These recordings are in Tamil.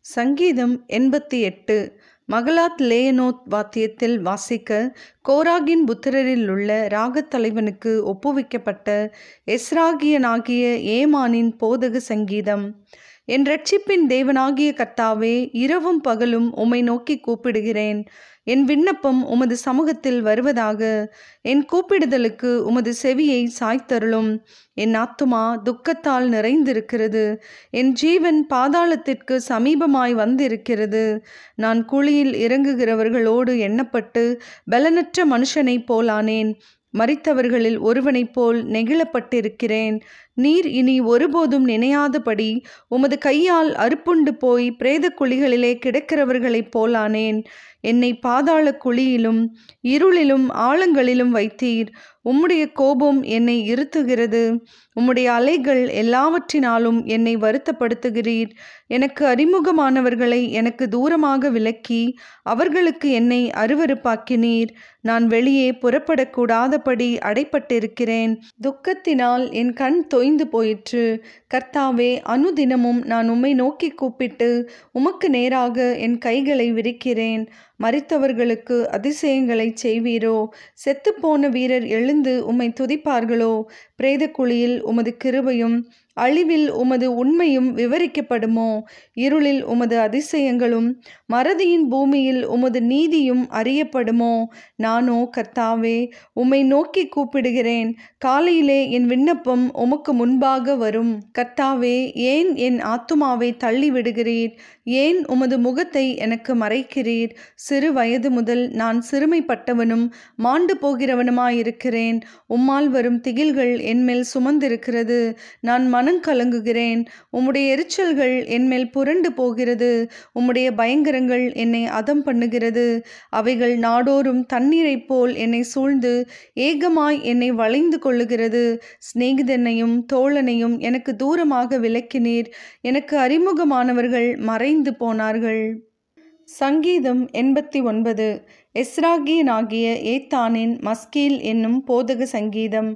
சங்கீதம் 88. மகலாத் லேயனோத் வாத்தியத்தில் வாசிக்க கோராகின் புத்திரரிலுள்ள ராகத் தலைவனுக்கு ஒப்புவிக்கப்பட்ட எஸ்ராகியனாகிய ஏமானின் போதக சங்கீதம். என் இரட்சிப்பின் தேவனாகிய கர்த்தாவே, இரவும் பகலும் உம்மை நோக்கி கூப்பிடுகிறேன். என் விண்ணப்பம் உமது சமூகத்தில் வருவதாக. என் கூப்பிடுதலுக்கு உமது செவியை சாய்த்தருளும். என் ஆத்துமா துக்கத்தால் நிறைந்திருக்கிறது. என் ஜீவன் பாதாளத்திற்கு சமீபமாய் வந்திருக்கிறது. நான் குழியில் இறங்குகிறவர்களோடு எண்ணப்பட்டு பலனற்ற மனுஷனைப் போலானேன். மரித்தவர்களில் ஒருவனைப் போல் நெகிழப்பட்டிருக்கிறேன். நீர் இனி ஒருபோதும் நினையாதபடி உமது கையால் அறுப்புண்டு போய் பிரேத குழிகளிலே கிடக்கிறவர்களைப் போலானேன். என்னை பாதாள குழியிலும் இருளிலும் ஆழங்களிலும் வைத்தீர். உம்முடைய கோபம் என்னை இருத்துகிறது. உம்முடைய அலைகள் எல்லாவற்றினாலும் என்னை வருத்தப்படுத்துகிறீர். எனக்கு அறிமுகமானவர்களை எனக்கு தூரமாக விலக்கி அவர்களுக்கு என்னை அருவருப்பாக்கினீர். நான் வெளியே புறப்படக்கூடாதபடி அடைப்பட்டிருக்கிறேன். துக்கத்தினால் என் கண் தொய்ந்து போயிற்று. கர்த்தாவே, அனுதினமும் நான் உம்மை நோக்கி கூப்பிட்டு உமக்கு நேராக என் கைகளை விரிக்கிறேன். மரித்தவர்களுக்கு அதிசயங்களை செய்வீரோ? செத்துப்போன வீரர் எழுந்து உம்மை துதிப்பார்களோ? பிரேத குழியில் உமது கிருபையும் அழிவில் உமது உண்மையும் விவரிக்கப்படுமோ? இருளில் உமது அதிசயங்களும் மறதியின் பூமியில் உமது நீதியும் அறியப்படுமோ? நானோ கர்த்தாவே, உம்மை நோக்கி கூப்பிடுகிறேன். காலையிலே என் விண்ணப்பம் உமக்கு முன்பாக வரும். கர்த்தாவே, ஏன் என் ஆத்துமாவை தள்ளி விடுகிறீர்? ஏன் உமது முகத்தை எனக்கு மறைக்கிறீர்? சிறு வயது முதல் நான் சிறுமைப்பட்டவனும் மாண்டு போகிறவனுமாயிருக்கிறேன். உம்மால் வரும் திகில்கள் என்மேல் சுமந்திருக்கிறது. நான் மனங்கலங்குகிறேன். உம்முடைய எரிச்சல்கள் என்மேல் புரண்டு போகிறது. உம்முடைய பயங்கரங்கள் என்னை அதம் பண்ணுகிறது. அவைகள் நாடோறும் தண்ணீரைப் போல் என்னை சூழ்ந்து ஏகமாய் என்னை வளைந்து கொள்ளுகிறது. சிநேகிதனையும் தோழனையும் எனக்கு தூரமாக விலக்கினீர். எனக்கு அறிமுகமானவர்கள் மறைந்து போனார்கள். சங்கீதம் 89. எஸ்ராகியனாகிய ஏத்தானின் மஸ்கீல் என்னும் போதக சங்கீதம்.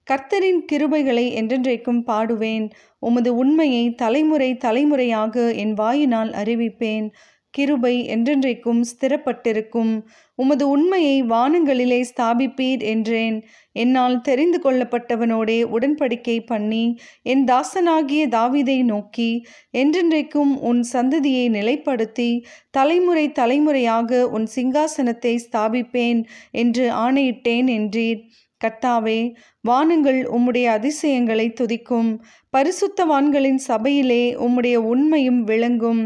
கர்த்தரின் கிருபைகளை என்றென்றைக்கும் பாடுவேன். உமது உண்மையை தலைமுறை தலைமுறையாக என் வாயினால் அறிவிப்பேன். கிருபை என்றென்றைக்கும் ஸ்திரப்பட்டிருக்கும். உமது உண்மையை வானங்களிலே ஸ்தாபிப்பீர் என்றேன். என்னால் தெரிந்து கொள்ளப்பட்டவனோடே உடன்படிக்கை பண்ணி என் தாசனாகிய தாவீதை நோக்கி, என்றென்றைக்கும் உன் சந்ததியை நிலைப்படுத்தி தலைமுறை தலைமுறையாக உன் சிங்காசனத்தை ஸ்தாபிப்பேன் என்று ஆணையிட்டேன் என்றீர். கர்த்தாவே, வானங்கள் உம்முடைய அதிசயங்களை துதிக்கும். பரிசுத்தவான்களின் சபையிலே உம்முடைய உண்மையும் விளங்கும்.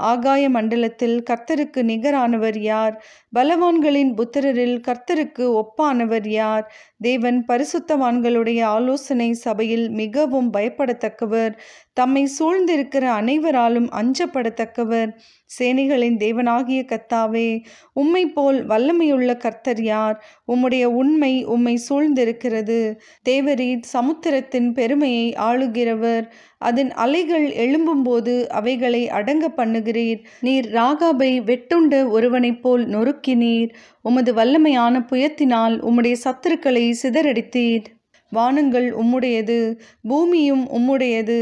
ஆகாய மண்டலத்தில் கர்த்தருக்கு நிகரானவர் யார்? பலவான்களின் புத்திரரில் கர்த்தருக்கு ஒப்பானவர் யார்? தேவன் பரிசுத்தவான்களுடைய ஆலோசனை சபையில் மிகவும் பயப்படத்தக்கவர். தம்மை சூழ்ந்திருக்கிற அனைவராலும் அஞ்சப்படத்தக்கவர். சேனைகளின் தேவனாகிய கர்த்தாவே, உம்மை போல் வல்லமையுள்ள கர்த்தர் யார்? உம்முடைய உண்மை உம்மை சூழ்ந்திருக்கிறது. தேவரீர் சமுத்திரத்தின் பெருமையை ஆளுகிறவர். அதன் அலைகள் எழும்பும்போது அவைகளை அடங்க பண்ணுகிறீர். நீர் ராகாபை வெட்டுண்ட ஒருவனைப் போல் நொறுக்கினீர். உமது வல்லமையான புயத்தினால் உம்முடைய சத்துருக்களை சிதறடித்தீர். வானங்கள் உம்முடையது, பூமியும் உம்முடையது.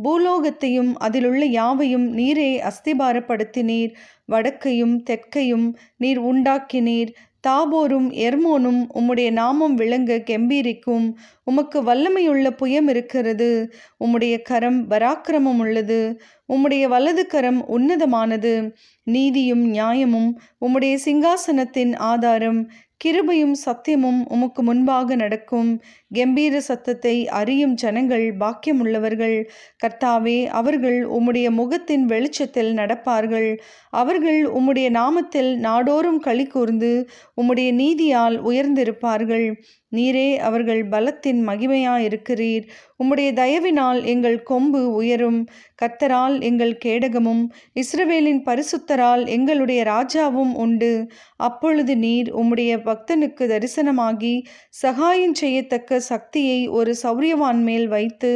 பூலோகத்தையும் அதிலுள்ள யாவையும் நீரே அஸ்திபாரப்படுத்தினீர். வடக்கையும் தெற்கையும் நீர் உண்டாக்கினீர். தாபோரும் எர்மோனும் உம்முடைய நாமம் விளங்க கெம்பீரிக்கும். உமக்கு வல்லமையுள்ள புயம் இருக்கிறது. உம்முடைய கரம் பராக்கிரமம் உள்ளது. உம்முடைய வலது கரம் உன்னதமானது. நீதியும் நியாயமும் உம்முடைய சிங்காசனத்தின் ஆதாரம். கிருபையும் சத்தியமும் உமக்கு முன்பாக நடக்கும். கம்பீர சத்தத்தை அறியும் ஜனங்கள் பாக்கியமுள்ளவர்கள். கர்த்தாவே, அவர்கள் உம்முடைய முகத்தின் வெளிச்சத்தில் நடப்பார்கள். அவர்கள் உம்முடைய நாமத்தில் நாடோறும் களி கூர்ந்து உம்முடைய நீதியால் உயர்ந்திருப்பார்கள். நீரே அவர்கள் பலத்தின் மகிமையாயிருக்கிறீர். உம்முடைய தயவினால் எங்கள் கொம்பு உயரும். கர்த்தரால் எங்கள் கேடகமும் இஸ்ரவேலின் பரிசுத்தரால் எங்களுடைய ராஜாவும் உண்டு. அப்பொழுது நீர் உம்முடைய பக்தனுக்கு தரிசனமாகி சகாயம் செய்யத்தக்க சக்தியை ஒரு சௌரியவான் மேல் வைத்து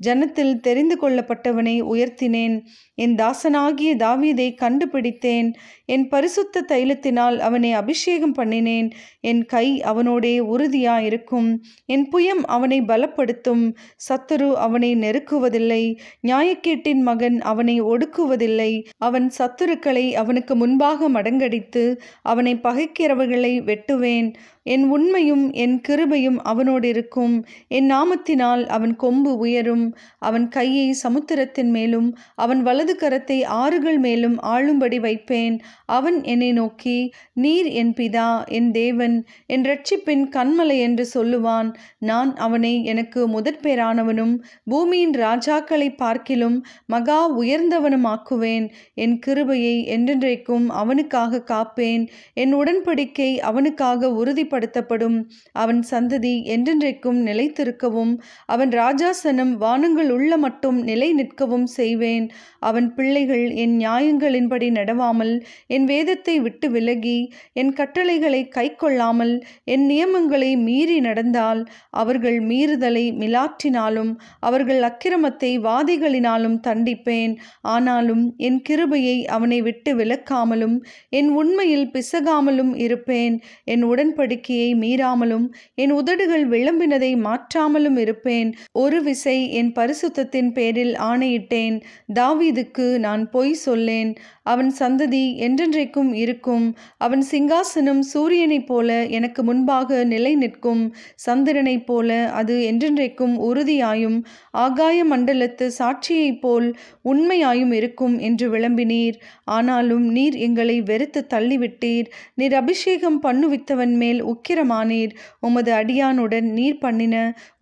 ஜனத்தில் தெரிந்து கொள்ளப்பட்டவனை உயர்த்தினேன். என் தாசனாகிய தாவீதை கண்டுபிடித்தேன். என் பரிசுத்த தைலத்தினால் அவனை அபிஷேகம் பண்ணினேன். என் கை அவனோடே உறுதியாய் உறுதியாயிருக்கும். என் புயம் அவனை பலப்படுத்தும். சத்துரு அவனை நெருக்குவதில்லை. நியாயக்கேட்டின் மகன் அவனை ஒடுக்குவதில்லை. அவன் சத்துருக்களை அவனுக்கு முன்பாக மடங்கடித்து அவனை பகைக்கிறவர்களை வெட்டுவேன். என் உண்மையும் என் கிருபையும் அவனோடு இருக்கும். என் நாமத்தினால் அவன் கொம்பு உயரும். அவன் கையை சமுத்திரத்தின் மேலும் அவன் வலது கரத்தை ஆறுகள் மேலும் ஆளும்படி வைப்பேன். அவன் என்னை நோக்கி, நீர் என் பிதா, என் தேவன், என் இரட்சிப்பின் கன்மலை என்று சொல்லுவான். நான் அவனை எனக்கு முதற்பேரானவனும் பூமியின் ராஜாக்களை பார்க்கிலும் மகா உயர்ந்தவனுமாக்குவேன். என் கிருபையை என்றென்றைக்கும் அவனுக்காக காப்பேன். என் உடன்படிக்கை அவனுக்காக உறுதிப்படுத்தப்படும். அவன் சந்ததி என்றென்றைக்கும் நிலைத்திருக்கவும் அவன் ராஜாசனம் வானங்கள் உள்ள மட்டும் நிலை நிற்கவும் செய்வேன். அவன் பிள்ளைகள் என் நியாயங்களின்படி நடவாமல் என் வேதத்தை விட்டு விலகி என் கட்டளைகளை கைக்கொள்ளாமல் என் நியமங்களை மீறி நடந்தால் அவர்கள் மீறுதலை மிலாற்றினாலும் அவர்கள் அக்கிரமத்தை வாதிகளினாலும் தண்டிப்பேன். ஆனாலும் என் கிருபையை அவனை விட்டு விலக்காமலும் என் உண்மையில் பிசகாமலும் இருப்பேன். என் உடன்படிக்கையை மீறாமலும் என் உதடுகள் விளம்பினதை மாற்றாமலும் இருப்பேன். ஒரு விசை என் பரிசுத்தத்தின் பேரில் ஆணையிட்டேன். தாவீதுக்கு நான் பொய் சொல்லேன். அவன் சந்ததி என்றென்றைக்கும் இருக்கும். அவன் சிங்காசனம் சூரியனைப் போல எனக்கு முன்பாக நிலை நிற்கும். சந்திரனைப் போல அது என்றென்றைக்கும் உறுதியாயும் ஆகாய மண்டலத்து சாட்சியைப் போல் உண்மையாயும் இருக்கும் என்று விளம்பினீர். ஆனாலும் நீர் எங்களை வெறுத்து தள்ளிவிட்டீர். நீர் அபிஷேகம் பண்ணுவித்தவன் மேல் உக்கிரமானீர். உமது அடியானுடன் நீர் பண்ணின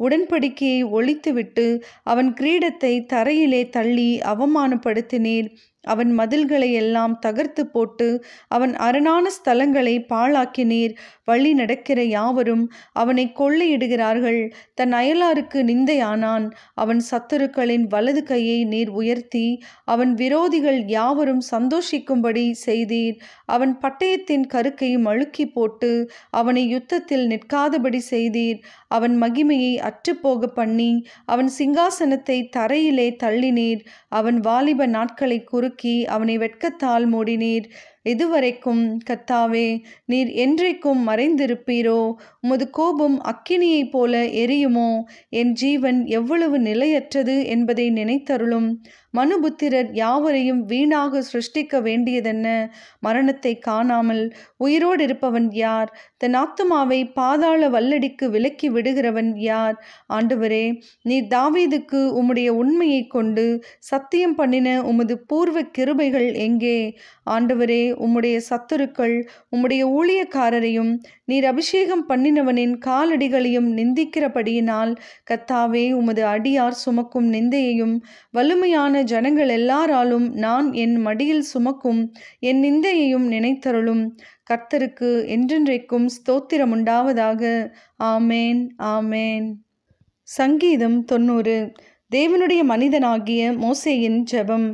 உடன்படிக்கையை ஒழித்துவிட்டு அவன் கிரீடத்தை தரையிலே தள்ளி அவமானப்படுத்தினீர். அவன் மதில்களை எல்லாம் தகர்த்து போட்டு அவன் அரணான ஸ்தலங்களை பாழாக்கினீர். வழி நடக்கிற யாவரும் அவனை கொள்ளையிடுகிறார்கள். தன் அயலாருக்கு நிந்தையானான். அவன் சத்துருக்களின் வலது கையை நீர் உயர்த்தி அவன் விரோதிகள் யாவரும் சந்தோஷிக்கும்படி செய்தீர். அவன் பட்டயத்தின் கருக்கை மழுக்கி போட்டு அவனை யுத்தத்தில் நிற்காதபடி செய்தீர். அவன் மகிமையை அற்றுப்போக பண்ணி அவன் சிங்காசனத்தை தரையிலே தள்ளினீர். அவன் வாலிப நாட்களை குறுக்கி அவனை வெட்கத்தால் மூடினீர். இதுவரைக்கும் கர்த்தாவே, நீர் என்றைக்கும் மறைந்திருப்பீரோ? உமது கோபம் அக்கினியைப் போல எரியுமோ? என் ஜீவன் எவ்வளவு நிலையற்றது என்பதை நினைத்தருளும். மனுபுத்திரர் யாவரையும் வீணாக சிருஷ்டிக்க வேண்டியதென்ன? மரணத்தை காணாமல் உயிரோடு இருப்பவன் யார்? தன் ஆத்துமாவை பாதாள வல்லடிக்கு விலக்கி விடுகிறவன் யார்? ஆண்டவரே, நீர் தாவீதுக்கு உம்முடைய உண்மையை கொண்டு சத்தியம் பண்ணின உமது பூர்வ கிருபைகள் எங்கே? ஆண்டவரே, உம்முடைய சத்துருக்கள் உம்முடைய ஊழியக்காரரையும் நீர் அபிஷேகம் பண்ணினவனின் காலடிகளையும் நிந்திக்கிறபடியினால் கர்த்தாவே, உமது அடியார் சுமக்கும் நிந்தையையும் வலிமையான ஜனங்கள் எல்லாராலும் நான் என் மடியில் சுமக்கும் என் நிந்தையையும் நினைத்தருளும். கர்த்தருக்கு என்றென்றைக்கும் ஸ்தோத்திரம் உண்டாவதாக. ஆமேன், ஆமேன். சங்கீதம் 90. தேவனுடைய மனிதனாகிய மோசேயின் ஜெபம்.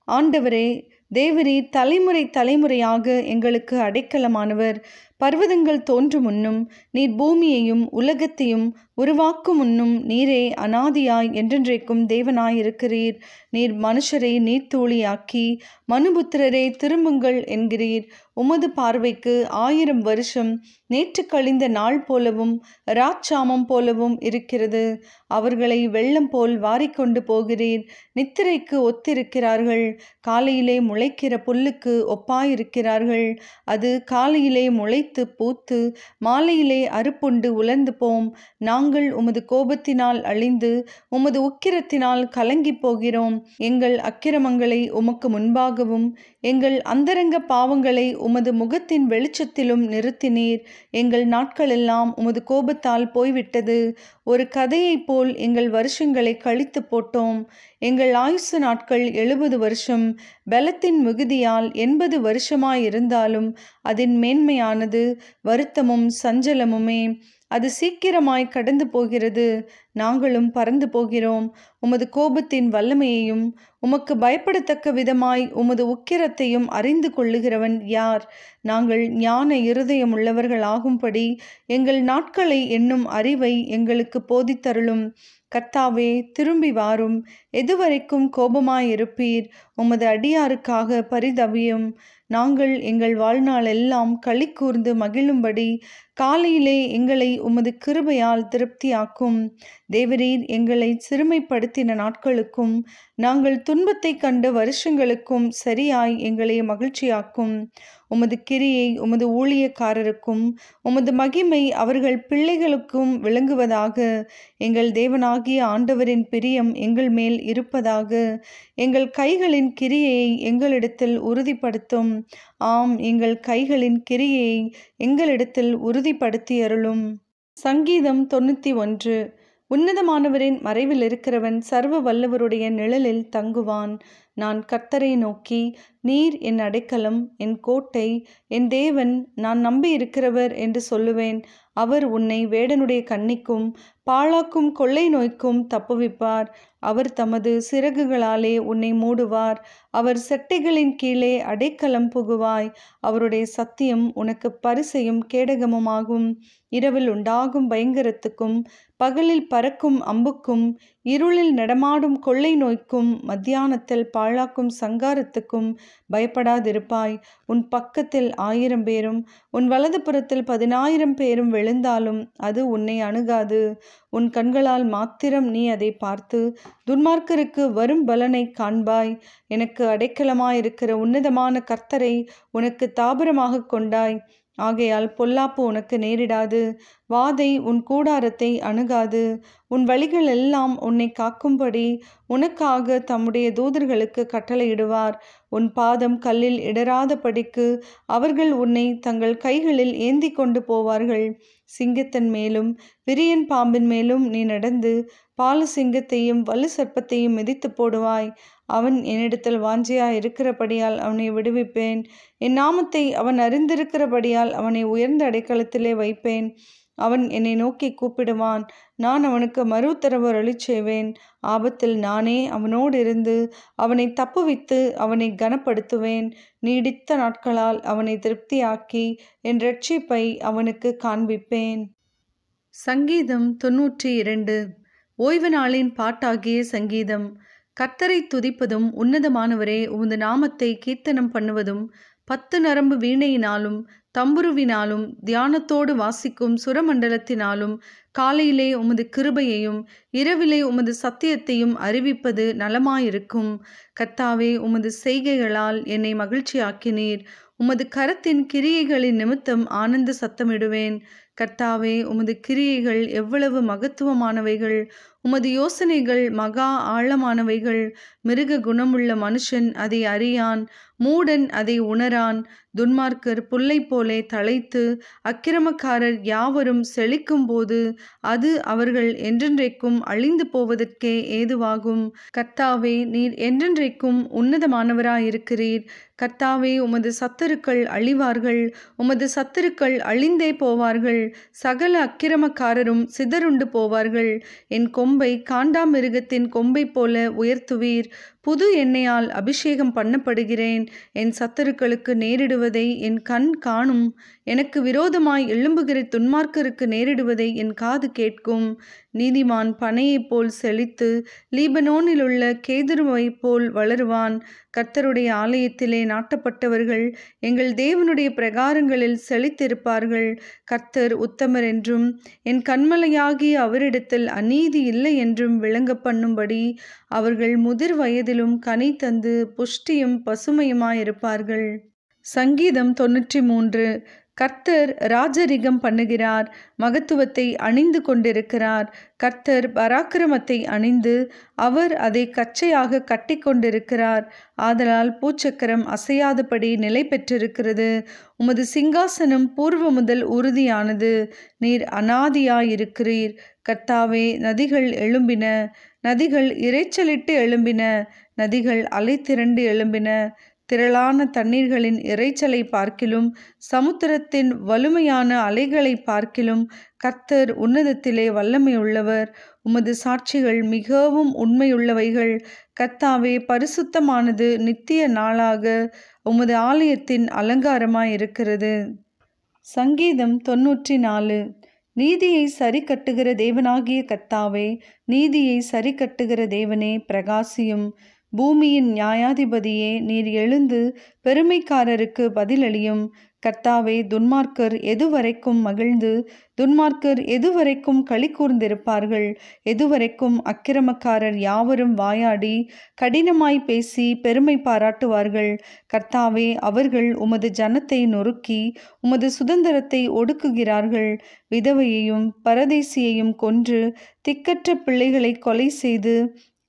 ஆண்டவரே, தேவரீர் தலைமுறை தலைமுறையாக எங்களுக்கு அடைக்கலமானவர். பர்வதங்கள் தோன்றும் முன்னும் நீர் பூமியையும் உலகத்தையும் உருவாக்கும் முன்னும் நீரே அனாதியாய் என்றென்றைக்கும் தேவனாயிருக்கிறீர். நீர் மனுஷரை நீர்த்தூளியாக்கி மனுபுத்திரரே திரும்புங்கள் என்கிறீர். உமது பார்வைக்கு 1000 வருஷம் நேற்று கழிந்த நாள் போலவும் ராச்சாமம் போலவும் இருக்கிறது. அவர்களை வெள்ளம் போல் வாரிக்கொண்டு போகிறீர். நித்திரைக்கு ஒத்திருக்கிறார்கள். காலையிலே முளைக்கிற புல்லுக்கு ஒப்பாயிருக்கிறார்கள். அது காலையிலே முளைத்து பூத்து மாலையிலே அறுப்புண்டு உலர்ந்து போம். நாங்கள் உமது கோபத்தினால் அழிந்து உமது உக்கிரத்தினால் கலங்கி போகிறோம். எங்கள் அக்கிரமங்களை உமக்கு முன்பாகவும் எங்கள் அந்தரங்க பாவங்களை உமது முகத்தின் வெளிச்சத்திலும் நிறுத்தினீர். எங்கள் நாட்களெல்லாம் உமது கோபத்தால் போய்விட்டது. ஒரு கதையைப் போல் எங்கள் வருஷங்களை கழித்து போட்டோம். எங்கள் ஆயுசு நாட்கள் 70 வருஷம். பலத்தின் மிகுதியால் 80 வருஷமாயிருந்தாலும் அதன் மேன்மையானது வருத்தமும் சஞ்சலமுமே. அது சீக்கிரமாய் கடந்து போகிறது. நாங்களும் பறந்து போகிறோம். உமது கோபத்தின் வல்லமையையும் உமக்கு பயப்படத்தக்க விதமாய் உமது உக்கிரத்தையும் அறிந்து கொள்ளுகிறவன் யார்? நாங்கள் ஞான இருதயமுள்ளவர்கள் ஆகும்படி எங்கள் நாட்களை என்னும் அறிவை எங்களுக்கு போதித்தருளும். கர்த்தாவே, திரும்பி வாரும். எதுவரைக்கும் கோபமாயிருப்பீர்? உமது அடியாருக்காக பரிதவியும். நாங்கள் எங்கள் வாழ்நாள் எல்லாம் களி கூர்ந்து மகிழும்படி காலையிலே எங்களை உமது கிருபையால் திருப்தியாக்கும். தேவரீர் எங்களை சிறுமைப்படுத்தின நாட்களுக்கும் நாங்கள் துன்பத்தை கண்ட வருஷங்களுக்கும் சரியாய் எங்களை மகிழ்ச்சியாக்கும். உமது கிரியை உமது ஊழியக்காரருக்கும் உமது மகிமை அவர்கள் பிள்ளைகளுக்கும் விளங்குவதாக. எங்கள் தேவனாகிய ஆண்டவரின் பிரியம் எங்கள் மேல் இருப்பதாக. எங்கள் கைகளின் கிரியையை எங்களிடத்தில் உறுதிப்படுத்தும். ஆம், எங்கள் கைகளின் கிரியையை எங்களிடத்தில் உறுதிப்படுத்தி அருளும். சங்கீதம் 91. உன்னதமானவரின் மறைவில் இருக்கிறவன் சர்வ வல்லவருடைய நிழலில் தங்குவான். நான் கர்த்தரை நோக்கி, நீர் என் அடைக்கலம், என் கோட்டை, என் தேவன், நான் நம்பியிருக்கிறவர் என்று சொல்லுவேன். அவர் உன்னை வேடனுடைய கண்ணிக்கும் பாழாக்கும் கொள்ளை நோய்க்கும் தப்புவிப்பார். அவர் தமது சிறகுகளாலே உன்னை மூடுவார். அவர் செட்டைகளின் கீழே அடைக்கலம் புகுவாய். அவருடைய சத்தியம் உனக்கு பரிசையும் கேடகமுமாகும். இரவில் உண்டாகும் பயங்கரத்துக்கும் பகலில் பறக்கும் அம்புக்கும் இருளில் நடமாடும் கொள்ளை நோய்க்கும் மத்தியானத்தில் பாழாக்கும் சங்காரத்துக்கும் பயப்படாதிருப்பாய். உன் பக்கத்தில் 1000 பேரும் உன் வலது புறத்தில் 10,000 பேரும் விழுந்தாலும் அது உன்னை அணுகாது. உன் கண்களால் மாத்திரம் நீ அதை பார்த்து துன்மார்க்கருக்கு வரும் பலனை காண்பாய். எனக்கு அடைக்கலமாயிருக்கிற உன்னதமான கர்த்தரை உனக்கு தாபரமாக கொண்டாய். ஆகையால் பொல்லாப்பு உனக்கு நேரிடாது. வாதை உன் கூடாரத்தை அணுகாது. உன் வழிகள் எல்லாம் உன்னை காக்கும்படி உனக்காக தம்முடைய தூதர்களுக்கு கட்டளையிடுவார். உன் பாதம் கல்லில் இடராதபடிக்கு அவர்கள் உன்னை தங்கள் கைகளில் ஏந்தி கொண்டு போவார்கள். சிங்கத்தின் மேலும் விரியன் பாம்பின் மேலும் நீ நடந்து பால சிங்கத்தையும் வலு சர்ப்பத்தையும் மிதித்து போடுவாய். அவன் என்னிடத்தில் வாஞ்சையாய் இருக்கிறபடியால் அவனை விடுவிப்பேன். என் நாமத்தை அவன் அறிந்திருக்கிறபடியால் அவனை உயர்ந்த அடைக்கலத்திலே வைப்பேன். அவன் என்னை நோக்கி கூப்பிடுவான், நான் அவனுக்கு மறு உத்தரவு அருளிச் செய்வேன். ஆபத்தில் நானே அவனோடு இருந்து அவனை தப்புவித்து அவனை கனப்படுத்துவேன். நீடித்த நாட்களால் அவனை திருப்தியாக்கி என் இரட்சிப்பை அவனுக்கு காண்பிப்பேன். சங்கீதம் 92. ஓய்வு நாளின் பாட்டாகிய சங்கீதம். கர்த்தரை துதிப்பதும் உன்னதமானவரே உமது நாமத்தை கீர்த்தனம் பண்ணுவதும் 10 நரம்பு வீணையினாலும் தம்புருவினாலும் தியானத்தோடு வாசிக்கும் சுரமண்டலத்தினாலும் காலையிலே உமது கிருபையையும் இரவிலே உமது சத்தியத்தையும் அறிவிப்பது நலமாயிருக்கும். கர்த்தாவே, உமது செய்கைகளால் என்னை மகிழ்ச்சியாக்கினீர். உமது கரத்தின் கிரியைகளின் நிமித்தம் ஆனந்த சத்தமிடுவேன். கர்த்தாவே, உமது கிரியைகள் எவ்வளவு மகத்துவமானவைகள்! உமது யோசனைகள் மகா ஆழமானவைகள். மிருக குணமுள்ள மனுஷன் அதை அறியான், மூடன் அதை உணரான். துன்மார்க்கர் புல்லை போலே தழைத்து அக்கிரமக்காரர் யாவரும் செழிக்கும் போது அது அவர்கள் என்றென்றைக்கும் அழிந்து போவதற்கே ஏதுவாகும். கர்த்தாவே, நீர் என்றென்றைக்கும் உன்னதமானவராயிருக்கிறீர். கர்த்தாவே, உமது சத்துருக்கள் அழிவார்கள், உமது சத்துருக்கள் அழிந்தே போவார்கள். சகல அக்கிரமக்காரரும் சிதறுண்டு போவார்கள். என் கொம்பை காண்டாமிருகத்தின் கொம்பை போல உயர்த்துவீர். புது எண்ணெயால் அபிஷேகம் பண்ணப்படுகிறேன். என் சத்துருக்களுக்கு நேரிடுவதை என் கண் காணும். எனக்கு விரோதமாய் எழும்புகிற துன்மார்க்கருக்கு நேரிடுவதை என் காது கேட்கும். நீதிமான் பனையைப் போல் செழித்து லீபனோனிலுள்ள கேதுருவைப் போல் வளருவான். கர்த்தருடைய ஆலயத்திலே நாட்டப்பட்டவர்கள் எங்கள் தேவனுடைய பிரகாரங்களில் செழித்திருப்பார்கள். கர்த்தர் உத்தமர் என்றும் என் கண்மலையாகிய அவரிடத்தில் அநீதி இல்லை என்றும் விளங்க பண்ணும்படி அவர்கள் முதிர் வயதிலும் கனி தந்து புஷ்டியும் பசுமையுமாயிருப்பார்கள். சங்கீதம் 93. கர்த்தர் ராஜரிகம் பண்ணுகிறார், மகத்துவத்தை அணிந்து கொண்டிருக்கிறார். கர்த்தர் பராக்கிரமத்தை அணிந்து அவர் அதை கச்சையாக கட்டி கொண்டிருக்கிறார். ஆதலால் பூச்சக்கரம் அசையாதபடி நிலை பெற்றிருக்கிறது. உமது சிங்காசனம் பூர்வ முதல் உறுதியானது. நீர் அநாதியாயிருக்கிறீர். கர்த்தாவே, நதிகள் எழும்பின, நதிகள் இரைச்சலிட்டு எழும்பின, நதிகள் அலை திரண்டு எழும்பின. திரளான தண்ணீர்களின் இரைச்சலை பார்க்கிலும் சமுத்திரத்தின் வலுமையான அலைகளை பார்க்கிலும் கர்த்தர் உன்னதத்திலே வல்லமை உள்ளவர். உமது சாட்சிகள் மிகவும் உண்மையுள்ளவைகள். கர்த்தாவே, பரிசுத்தமானது நித்திய நாளாக உமது ஆலயத்தின் அலங்காரமாயிருக்கிறது. சங்கீதம் 94. நீதியை சரி கட்டுகிற தேவனாகிய கர்த்தாவே, நீதியை சரி கட்டுகிற தேவனே, பிரகாசியும். பூமியின் நியாயாதிபதியே, நீர் எழுந்து பெருமைக்காரருக்கு பதிலளியும். கர்த்தாவே, துன்மார்க்கர் எதுவரைக்கும் மகிழ்ந்து துன்மார்க்கர் எதுவரைக்கும் களி கூர்ந்திருப்பார்கள்? எதுவரைக்கும் அக்கிரமக்காரர் யாவரும் வாயாடி கடினமாய் பேசி பெருமை பாராட்டுவார்கள்? கர்த்தாவே, அவர்கள் உமது ஜனத்தை நொறுக்கி உமது சுதந்திரத்தை ஒடுக்குகிறார்கள். விதவையையும் பரதேசியையும் கொன்று திக்கற்ற பிள்ளைகளை கொலை செய்து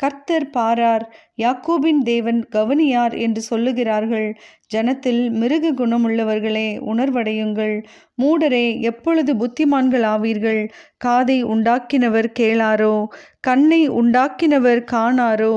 கர்த்தர் பாரார், யாக்கோபின் தேவன் கவனியார் என்று சொல்லுகிறார்கள். ஜனத்தில் மிருக குணமுள்ளவர்களே, உணர்வடையுங்கள். மூடரே, எப்பொழுது புத்திமான்கள் ஆவீர்கள்? காதை உண்டாக்கினவர் கேளாரோ? கண்ணை உண்டாக்கினவர் காணாரோ?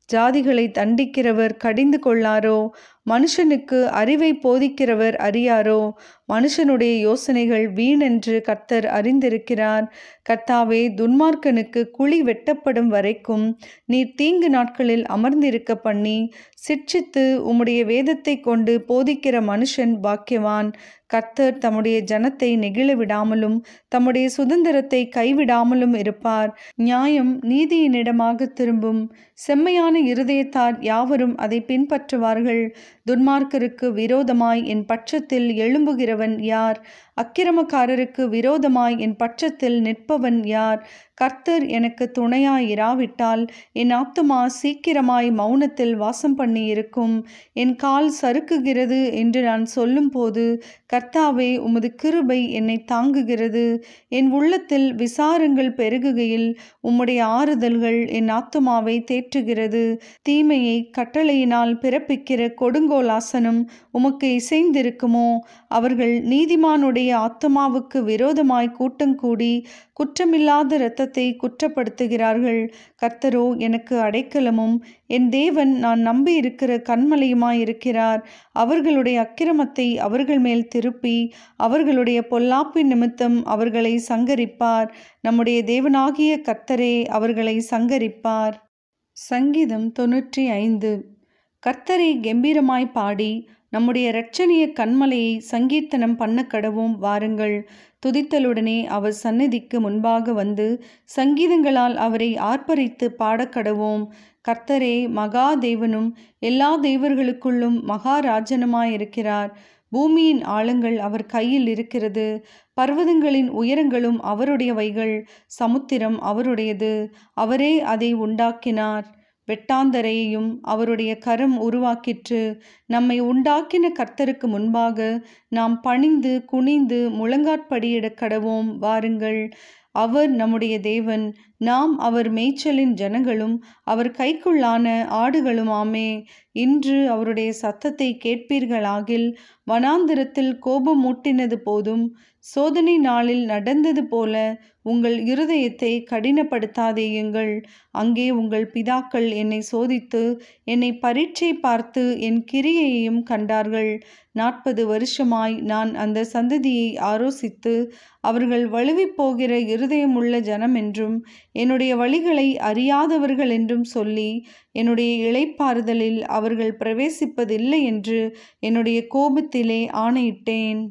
ஜாதிகளை தண்டிக்கிறவர் கடிந்து கொள்ளாரோ? மனுஷனுக்கு அறிவை போதிக்கிறவர் அறியாரோ? மனுஷனுடைய யோசனைகள் வீணென்று கர்த்தர் அறிந்திருக்கிறார். கர்த்தாவே, துன்மார்க்கனுக்கு குழி வெட்டப்படும் வரைக்கும் நீர் தீங்கு நாட்களில் அமர்ந்திருக்க பண்ணி சிட்சித்து உம்முடைய வேதத்தை கொண்டு போதிக்கிற மனுஷன் பாக்கியவான். கர்த்தர் தம்முடைய ஜனத்தை நெகிழ விடாமலும் தம்முடைய சுதந்திரத்தை கைவிடாமலும் இருப்பார். நியாயம் நீதியினிடமாக திரும்பும். செம்மையான இருதயத்தார் யாவரும் அதை பின்பற்றுவார்கள். துன்மார்க்கருக்கு விரோதமாய் என் பட்சத்தில் எழும்புகிறவன் யார்? அக்கிரமக்காரருக்கு விரோதமாய் என் பட்சத்தில் நிற்பவன் யார்? கர்த்தர் எனக்கு துணையாயிராவிட்டால் என் ஆத்துமா சீக்கிரமாய் மௌனத்தில் வாசம் பண்ணி இருக்கும். என் கால் சறுக்குகிறது என்று நான் சொல்லும் போது, கர்த்தாவே, உமது கிருபை என்னை தாங்குகிறது. என் உள்ளத்தில் விசாரங்கள் பெருகுகையில் உம்முடைய ஆறுதல்கள் என் ஆத்துமாவை தேற்றுகிறது. தீமையை கட்டளையினால் பிறப்பிக்கிற கொடுங்கோல் ஆசனம் உமக்கு இசைந்திருக்குமோ? அவர்கள் நீதிமானுடைய ஆத்துமாவுக்கு விரோதமாய் கூட்டங்கூடி குற்றமில்லாத இரத்தத்தை குற்றப்படுத்துகிறார்கள். கர்த்தரோ எனக்கு அடைக்கலமும் என் தேவன் நான் நம்பியிருக்கிற கன்மலையுமாயிருக்கிறார். அவர்களுடைய அக்கிரமத்தை அவர்கள் மேல் திருப்பி அவர்களுடைய பொல்லாப்பின் நிமித்தம் அவர்களை சங்கரிப்பார். நம்முடைய தேவனாகிய கர்த்தரே அவர்களை சங்கரிப்பார். சங்கீதம் 95. கர்த்தரை கெம்பீரமாய் பாடி நம்முடைய இரட்சணிய கன்மலையை சங்கீர்த்தனம் பண்ண கடவோம். வாருங்கள், துதித்தலுடனே அவர் சந்நிதிக்கு முன்பாக வந்து சங்கீதங்களால் அவரை ஆர்ப்பரித்து பாடக்கடவோம். கர்த்தரே மகா தேவனும் எல்லா தேவர்களுக்குள்ளும் மகாராஜனுமாயிருக்கிறார். பூமியின் ஆழங்கள் அவர் கையில் இருக்கிறது. பர்வதங்களின் உயரங்களும் அவருடையவைகள். சமுத்திரம் அவருடையது, அவரே அதை உண்டாக்கினார். வெட்டாந்தரையையும் அவருடைய கரம் உருவாக்கிற்று. நம்மை உண்டாக்கின கர்த்தருக்கு முன்பாக நாம் பணிந்து குனிந்து முழங்காற்படியிடக் கடவோம். வாருங்கள், அவர் நம்முடைய தேவன், நாம் அவர் மேய்ச்சலின் ஜனங்களும் அவர் கைக்குள்ளான ஆடுகளுமாமே. இன்று அவருடைய சத்தத்தை கேட்பீர்களாகில் வனாந்திரத்தில் கோபம் மூட்டினது போதும் சோதனை நாளில் நடந்தது போல உங்கள் இருதயத்தை கடினப்படுத்தாதேயுங்கள். அங்கே உங்கள் பிதாக்கள் என்னை சோதித்து என்னை பரீட்சை பார்த்து என் கிரியையையும் கண்டார்கள். 40 வருஷமாய் நான் அந்த சந்ததியை ஆலோசித்து அவர்கள் வழுவிப்போகிற இருதயமுள்ள ஜனம் என்றும் என்னுடைய வழிகளை அறியாதவர்கள் என்றும் சொல்லி என்னுடைய இளைப்பாறுதலில் அவர்கள் பிரவேசிப்பதில்லை என்று என்னுடைய கோபத்திலே ஆணையிட்டேன்.